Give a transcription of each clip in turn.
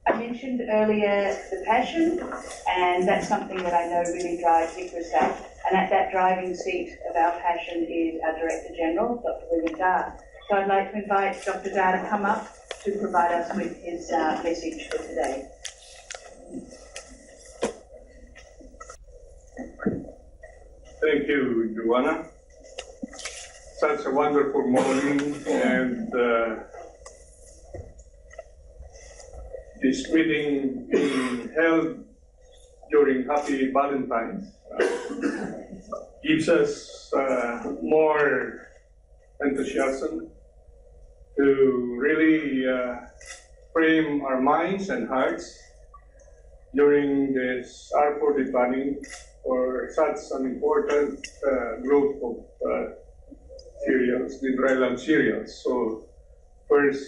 I mentioned earlier the passion, and that's something that I know really drives ICRISAT. And at that driving seat of our passion is our Director General, Dr. William Dar. So I'd like to invite Dr. Dar to come up to provide us with his message for today. Thank you, Joanna. Such a wonderful morning, and this meeting being held during Happy Valentine's gives us more enthusiasm to really frame our minds and hearts during this R40 planning for such an important group of cereals, the dryland cereals. So first,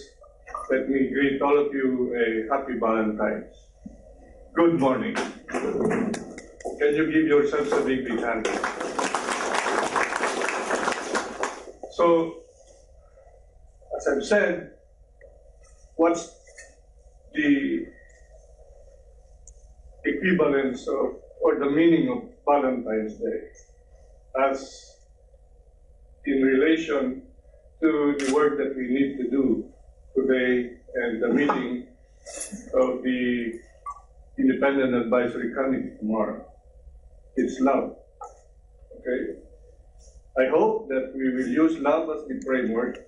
let me greet all of you a happy Valentine's. Good morning. Can you give yourselves a big hand? So, as I've said, what's the equivalence of, or the meaning of Valentine's Day as in relation to the work that we need to do today and the meeting of the Independent Advisory Committee tomorrow? It's love, okay? I hope that we will use love as the framework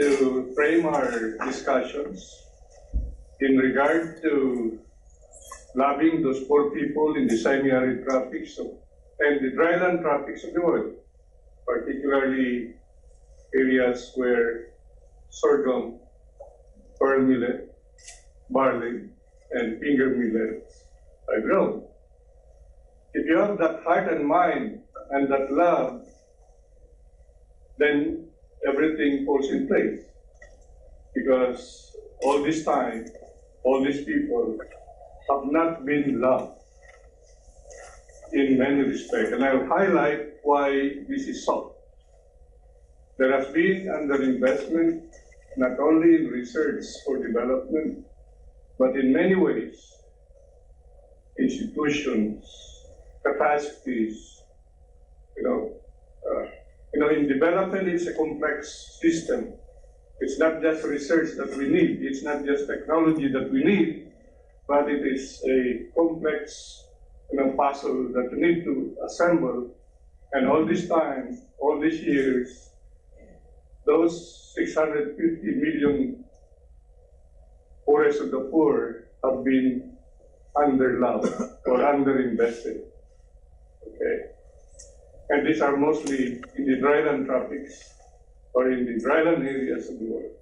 to frame our discussions in regard to loving those poor people in the semi-arid tropics and the dryland tropics of the world, particularly areas where sorghum, pearl millet, barley, and finger millets are grown. If you have that heart and mind and that love, then everything falls in place. Because all this time, all these people have not been loved in many respects. And I'll highlight why this is so. There has been underinvestment not only in research or development, but in many ways, institutions, capacities, in development, it's a complex system. It's not just research that we need, it's not just technology that we need, but it is a complex puzzle that we need to assemble. And all this time, all these years, those 650 million poorest of the poor have been underloved or underinvested. Okay? And these are mostly in the dryland tropics or in the dryland areas of the world.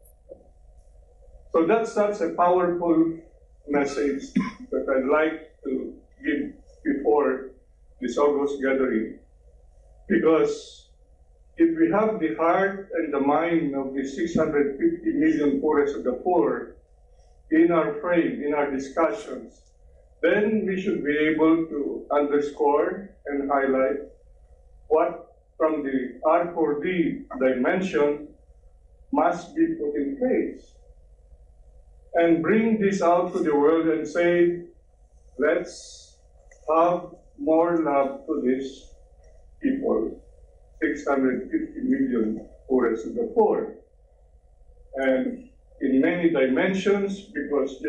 So that's such a powerful message that I'd like to give before this August gathering. Because if we have the heart and the mind of the 650 million poorest of the poor in our frame, in our discussions, then we should be able to underscore and highlight what from the R4D dimension must be put in place. And bring this out to the world and say, let's have more love to these people, 650 million poorest of the poor. And in many dimensions, because,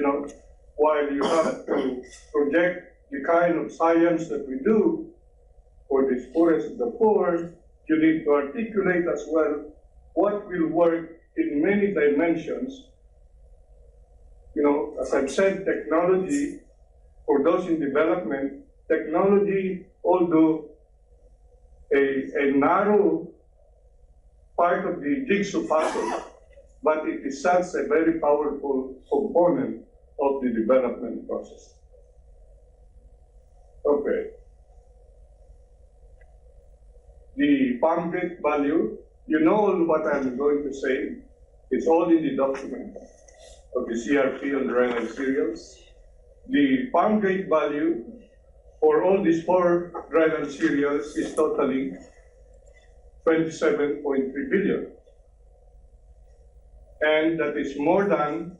while you have to project the kind of science that we do for the poorest of the poor, you need to articulate as well what will work in many dimensions. As I've said, technology, for those in development, technology, although a narrow part of the jigsaw puzzle, but it is such a very powerful component of the development process. Okay. The farm gate value, you know all what I'm going to say. It's all in the document of the CRP on dryland cereals. The farm gate value for all these 4 dryland cereals is totaling 27.3 billion. And that is more than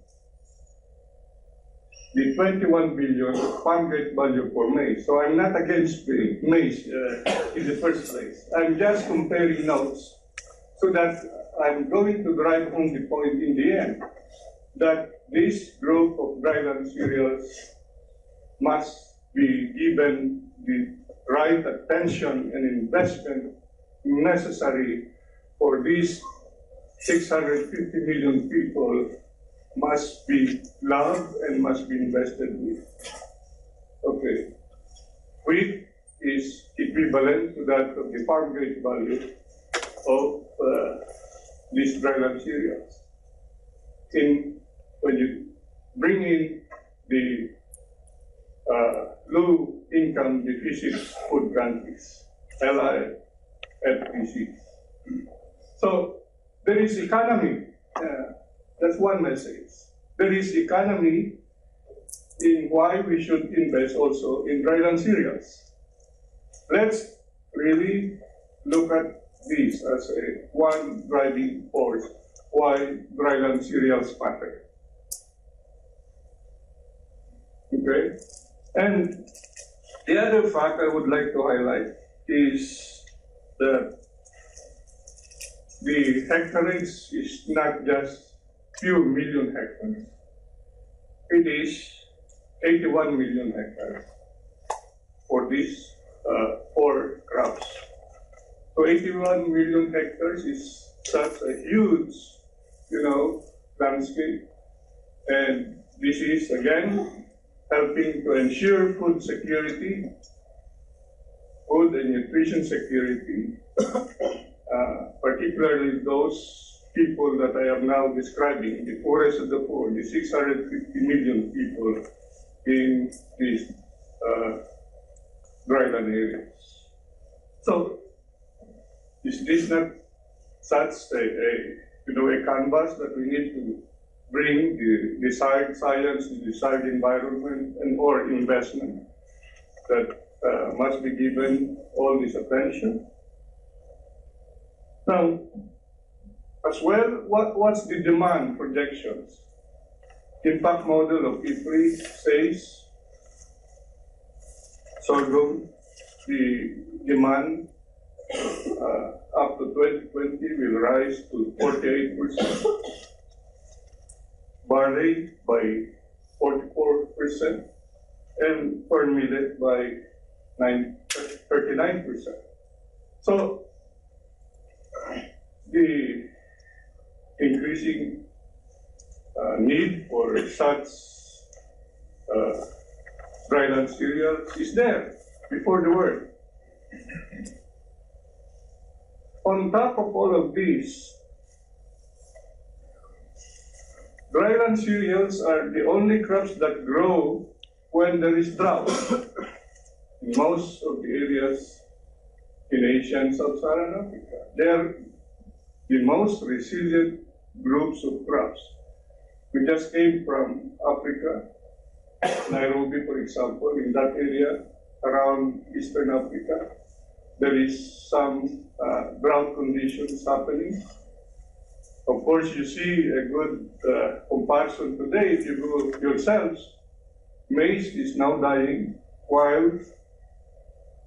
the 21 billion farm gate value for maize. So I'm not against maize in the first place. I'm just comparing notes so that I'm going to drive home the point in the end that this group of dryland cereals must be given the right attention and investment necessary for these 650 million people must be loved and must be invested with. Okay. Wheat is equivalent to that of the farm gate value of these dryland cereals. When you bring in the low income deficit food countries, LIFDCs. So there is economy. That's one message. There is economy in why we should invest also in dryland cereals. Let's really look at this as one driving force why dryland cereals matter. Okay? And the other fact I would like to highlight is that the hectareage is not just few million hectares. It is 81 million hectares for these 4 crops. So 81 million hectares is such a huge, landscape. And this is, again, helping to ensure food security, food and nutrition security, particularly those people that I am now describing, the poorest of the poor, the 650 million people in these dryland areas. So, is this not such a canvas that we need to bring the desired science, the desired environment, and or investment that must be given all this attention? Now, as well, what's the demand projections? Impact model of IFRI says sorghum, the demand up to 2020 will rise to 48%, barley by 44%, and corn millet by 39%. So the increasing need for such dryland cereals is there before the world. On top of all of these, dryland cereals are the only crops that grow when there is drought in most of the areas in Asia and Sub-Saharan Africa. They are the most resilient groups of crops. We just came from Africa, Nairobi, for example, in that area around Eastern Africa. There is some drought conditions happening. Of course, you see a good comparison today if you go yourselves. Maize is now dying while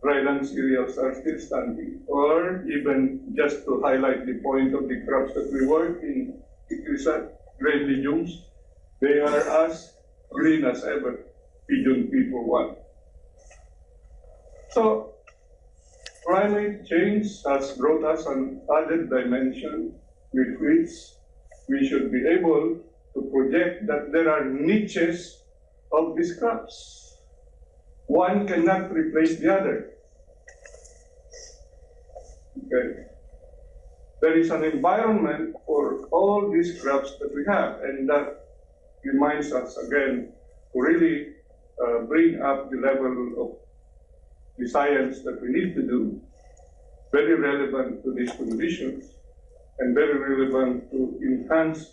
dryland cereals are still standing. Or even just to highlight the point of the crops that we work in, grain legumes, they are as green as ever, pigeon people want. So, climate change has brought us an added dimension with which we should be able to project that there are niches of these crops. One cannot replace the other. Okay. There is an environment for all these crops that we have, and that reminds us again to really bring up the level of the science that we need to do, very relevant to these conditions, and very relevant to enhance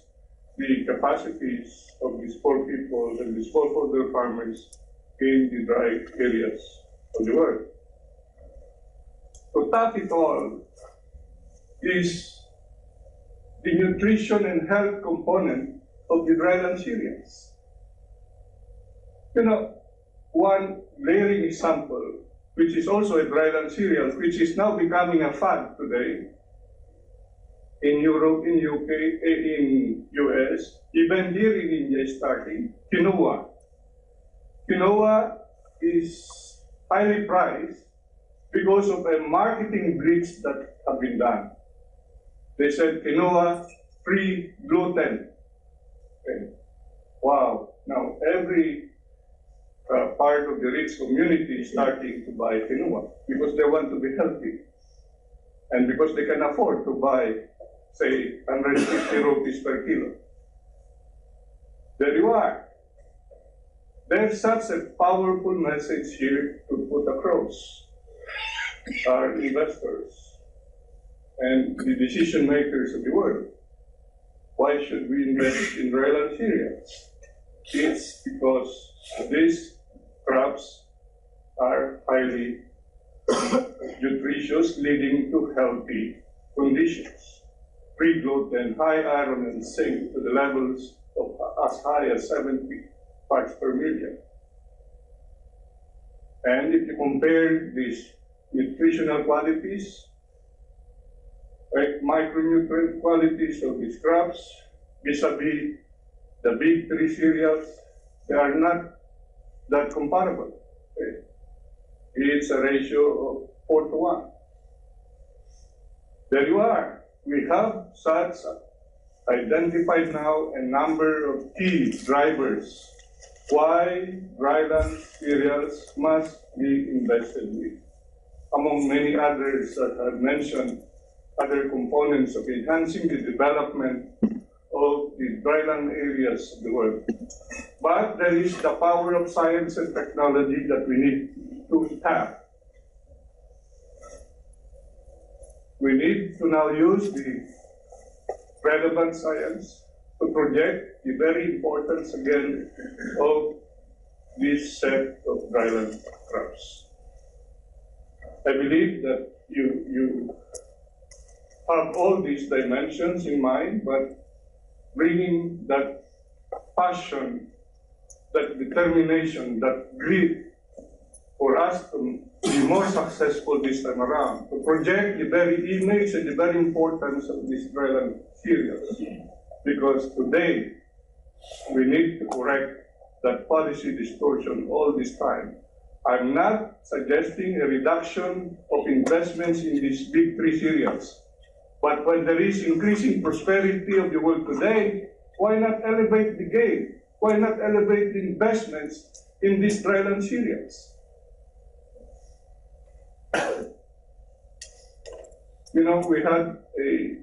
the capacities of these poor people and these smallholder farmers in the dry areas of the world. To top it all is the nutrition and health component of the dryland cereals. You know, one glaring example, which is also a dryland cereal, which is now becoming a fad today in Europe, in UK, in US, even here in India is starting, quinoa. Quinoa is highly prized because of a marketing blitz that have been done. They said quinoa free gluten. Okay. Wow, now every part of the rich community is starting to buy quinoa because they want to be healthy and because they can afford to buy, say, 150 rupees per kilo. There you are. There's such a powerful message here to put across our investors and the decision makers of the world. Why should we invest in dryland cereals? It's because these crops are highly nutritious, leading to healthy conditions. Free gluten, high iron and zinc to the levels of as high as 70 parts per million. And if you compare these nutritional qualities, like micronutrient qualities of these crops vis-a-vis the big three cereals, they are not that comparable. Okay? It's a ratio of 4:1. There you are. We have such identified now a number of key drivers why dryland cereals must be invested with. Among many others that I've mentioned, other components of enhancing the development of the dryland areas of the world. But there is the power of science and technology that we need to tap. We need to now use the relevant science to project the very importance again of this set of dryland crops. I believe that you have all these dimensions in mind, but bringing that passion, that determination, that grit for us to be more successful this time around, to project the very image and the very importance of these dryland cereals. Because today, we need to correct that policy distortion all this time. I'm not suggesting a reduction of investments in these big three cereals. But when there is increasing prosperity of the world today, why not elevate the game? Why not elevate the investments in these dryland cereals? You know, we had a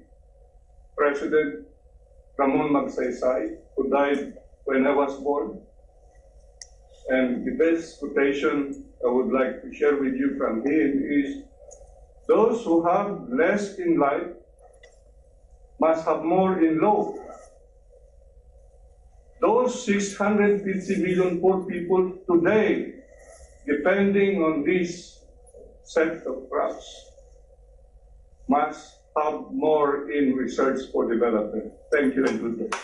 President, Ramon Magsaysay, who died when I was born. And the best quotation I would like to share with you from him is, those who have less in life must have more in law. Those 650 million poor people today, depending on this set of crops, must have more in research for development. Thank you and good day.